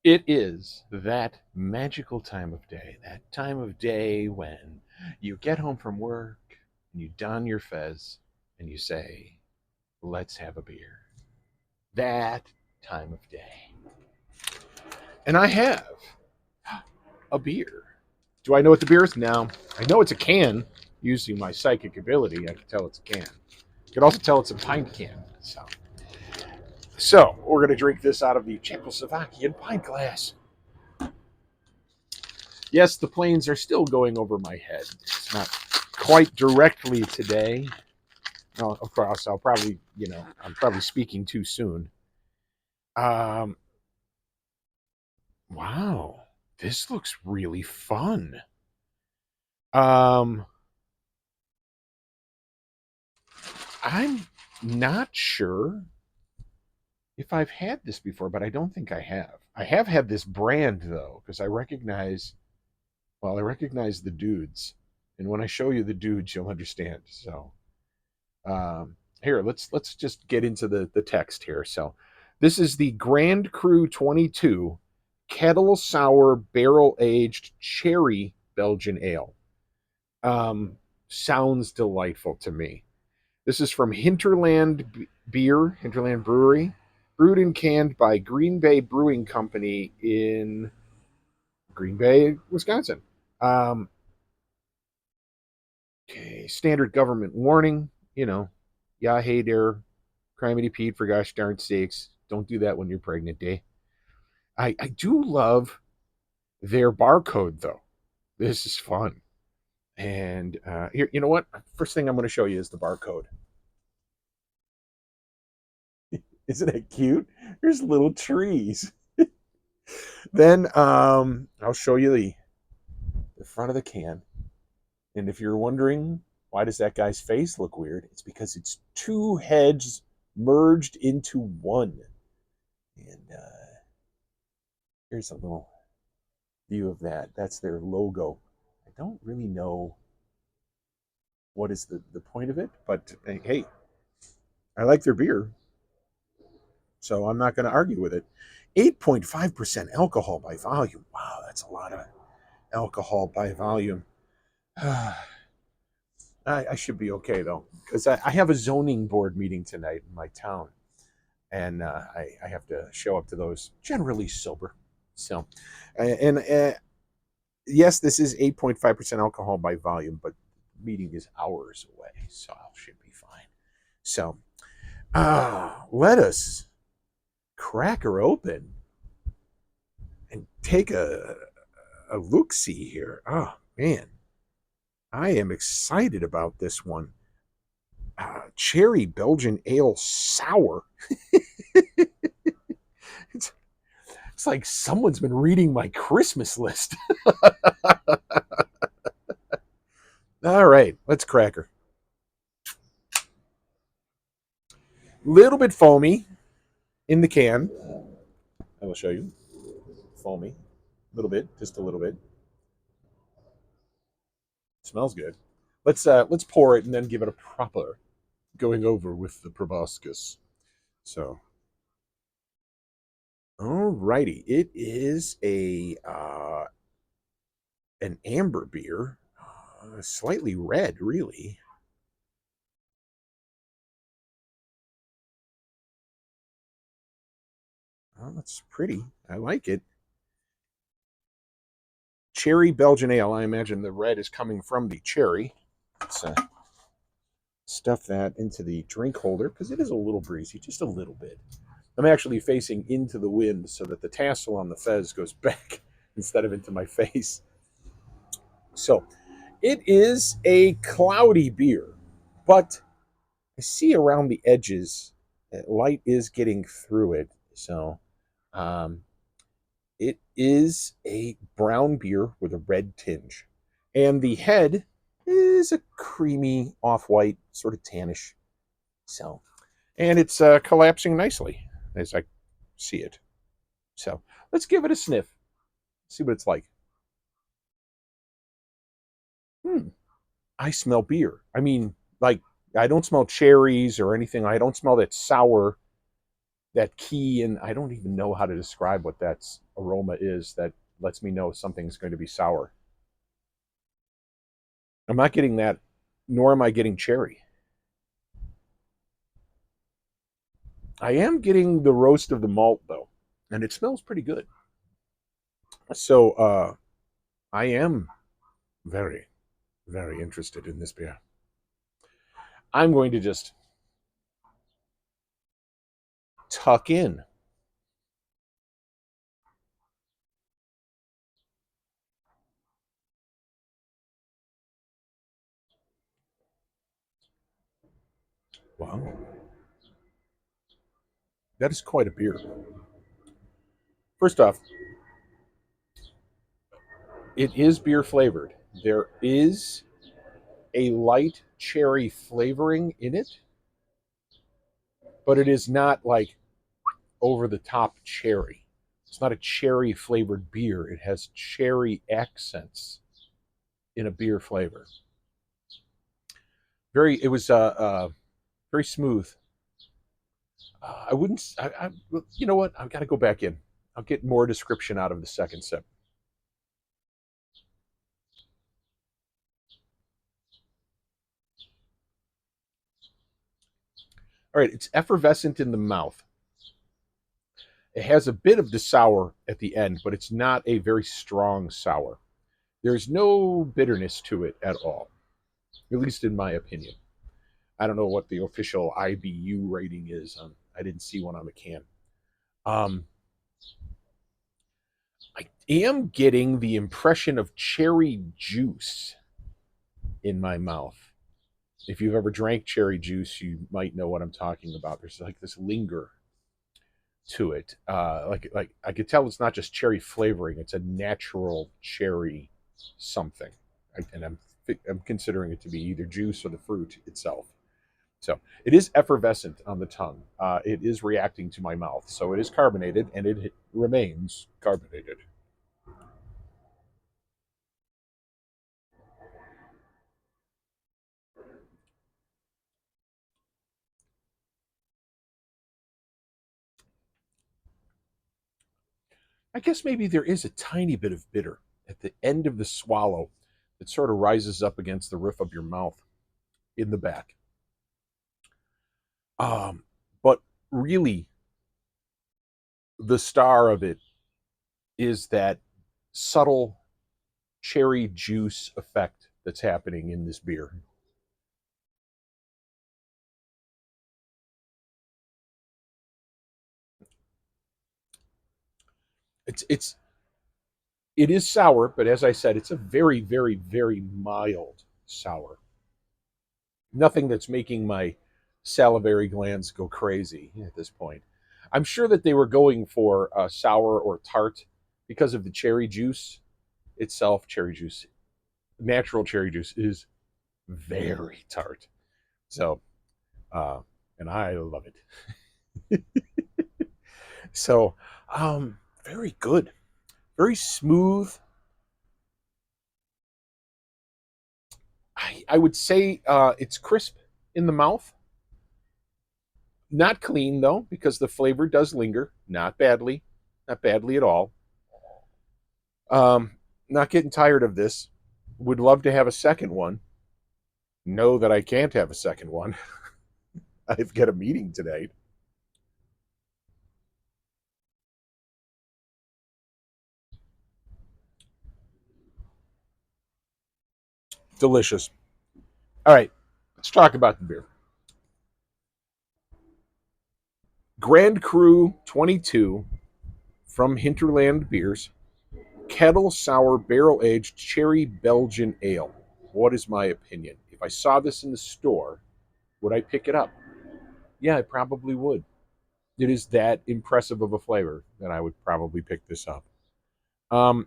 It is that magical time of day, that time of day when you get home from work and you don your fez and you say, let's have a beer. That time of day. And I have a beer. Do I know what the beer is? No. I know it's a can. Using my psychic ability, I can tell it's a can. I can also tell it's a pint can. So we're going to drink this out of the Czechoslovakian pint glass. Yes, the planes are still going over my head. It's not quite directly today. Oh, of course, I'll probably, I'm probably speaking too soon. Um, wow, this looks really fun. Um, I'm not sure if I've had this before, but I don't think I have. I have had this brand though, because I recognize the dudes, and when I show you the dudes, you'll understand. So, here, let's just get into the text here. So, this is the Grand Cru 22 kettle sour barrel aged cherry Belgian ale. Um, Sounds delightful to me. This is from Hinterland Brewery, brewed and canned by Green Bay Brewing Company in Green Bay, Wisconsin. Um, okay, standard government warning. Yeah, hey there, criminy Pete, for gosh darn sakes, don't do that when you're pregnant, eh? I do love their barcode though. This is fun. And here, you know what? First thing I'm going to show you is the barcode. Isn't it cute? There's little trees. Then I'll show you the front of the can. And if you're wondering why does that guy's face look weird, it's because it's two heads merged into one. And here's a little view of that. That's their logo. I don't really know what is the point of it, but hey, I like their beer, so I'm not going to argue with it. 8.5% alcohol by volume. Wow, that's a lot of alcohol by volume. I should be okay though, because I have a zoning board meeting tonight in my town, and I have to show up to those generally sober. So, and yes, this is 8.5% alcohol by volume, but meeting is hours away, so I should be fine. So, let us crack her open and take a look see here. Oh man, I am excited about this one. Cherry Belgian Ale Sour. it's, it's like someone's been reading my Christmas list. All right, let's crack her. Little bit foamy in the can. I will show you. Foamy. A little bit, just a little bit. Smells good. Let's pour it and then give it a proper going over with the proboscis. So, alrighty, it is a an amber beer, slightly red, really. Oh, that's pretty. I like it. Cherry Belgian ale. I imagine the red is coming from the cherry. Let's stuff that into the drink holder because it is a little breezy, just a little bit. I'm actually facing into the wind so that the tassel on the fez goes back instead of into my face. So it is a cloudy beer, but I see around the edges light is getting through it. So um, it is a brown beer with a red tinge. And the head is a creamy off-white, sort of tannish. So, and it's collapsing nicely as I see it. So let's give it a sniff, see what it's like. Hmm. I smell beer. I mean, like, I don't smell cherries or anything. I don't smell that sour. that key, and I don't even know how to describe what that aroma is that lets me know something's going to be sour. I'm not getting that, nor am I getting cherry. I am getting the roast of the malt though, and it smells pretty good. So I am very, very interested in this beer. I'm going to just tuck in. Wow, that is quite a beer. First off, it is beer flavored. There is a light cherry flavoring in it, but it is not like over the top cherry. It's not a cherry flavored beer. It has cherry accents in a beer flavor. It was very smooth. I wouldn't. You know what? I've got to go back in. I'll get more description out of the second sip. All right, it's effervescent in the mouth. It has a bit of the sour at the end, but it's not a very strong sour. There's no bitterness to it at all, at least in my opinion. I don't know what the official IBU rating is. I didn't see one on the can. Um, I am getting the impression of cherry juice in my mouth. If you've ever drank cherry juice, you might know what I'm talking about. There's like this linger to it. Like I could tell it's not just cherry flavoring; it's a natural cherry something, and I'm considering it to be either juice or the fruit itself. So it is effervescent on the tongue. It is reacting to my mouth, so it is carbonated, and it remains carbonated. I guess maybe there is a tiny bit of bitter at the end of the swallow that sort of rises up against the roof of your mouth in the back. But really, the star of it is that subtle cherry juice effect that's happening in this beer. It's it is sour, but as I said, it's a very, very, very mild sour. Nothing that's making my salivary glands go crazy at this point. I'm sure that they were going for sour or tart because of the cherry juice itself. Cherry juice, natural cherry juice, is very tart. So, uh, and I love it. So, very good, very smooth. I would say it's crisp in the mouth. Not clean though, because the flavor does linger. Not badly at all. Not getting tired of this. Would love to have a second one. Know that I can't have a second one. I've got a meeting today. Delicious. All right, let's talk about the beer. Grand Cru 22 from Hinterland Beers, Kettle Sour Barrel Aged Cherry Belgian Ale. What is my opinion? If I saw this in the store, would I pick it up? Yeah, I probably would. It is that impressive of a flavor that I would probably pick this up.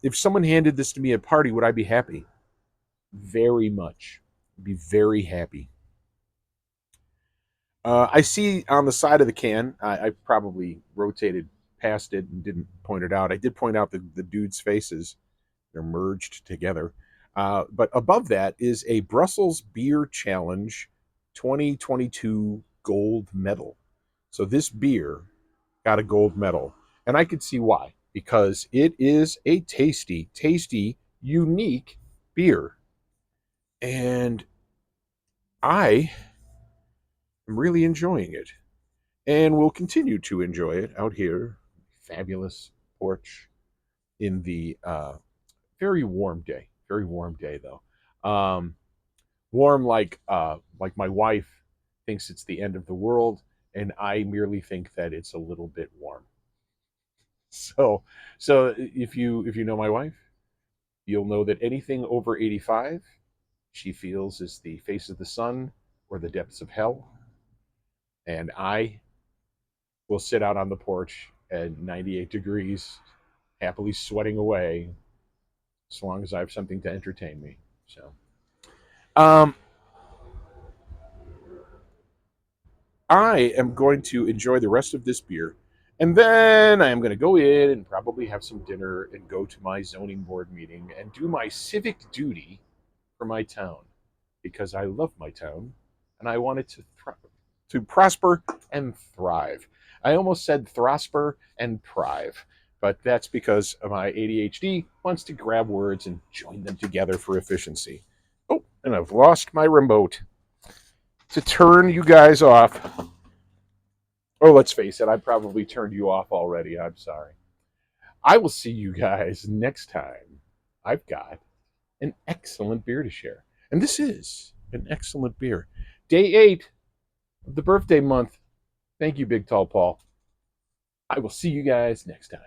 If someone handed this to me at a party, would I be happy? Very much. Be very happy. I see on the side of the can, I probably rotated past it and didn't point it out. I did point out the dudes' faces. They're merged together. But above that is a Brussels Beer Challenge 2022 gold medal. So this beer got a gold medal. And I could see why, because it is a tasty, tasty, unique beer. And I am really enjoying it. And will continue to enjoy it out here. Fabulous porch in the very warm day. Very warm day, though. Warm like my wife thinks it's the end of the world, and I merely think that it's a little bit warm. So if you know my wife, you'll know that anything over 85, she feels is the face of the sun or the depths of hell, and I will sit out on the porch at 98 degrees, happily sweating away, as long as I have something to entertain me. So, um, I am going to enjoy the rest of this beer, and then I am going to go in and probably have some dinner and go to my zoning board meeting and do my civic duty for my town, because I love my town and I want it to prosper and thrive. I almost said throsper and thrive, but that's because my ADHD wants to grab words and join them together for efficiency. Oh, and I've lost my remote to turn you guys off. Oh, let's face it, I probably turned you off already. I'm sorry. I will see you guys next time. I've got an excellent beer to share. And this is an excellent beer. Day 8 of the birthday month. Thank you, Big Tall Paul. I will see you guys next time.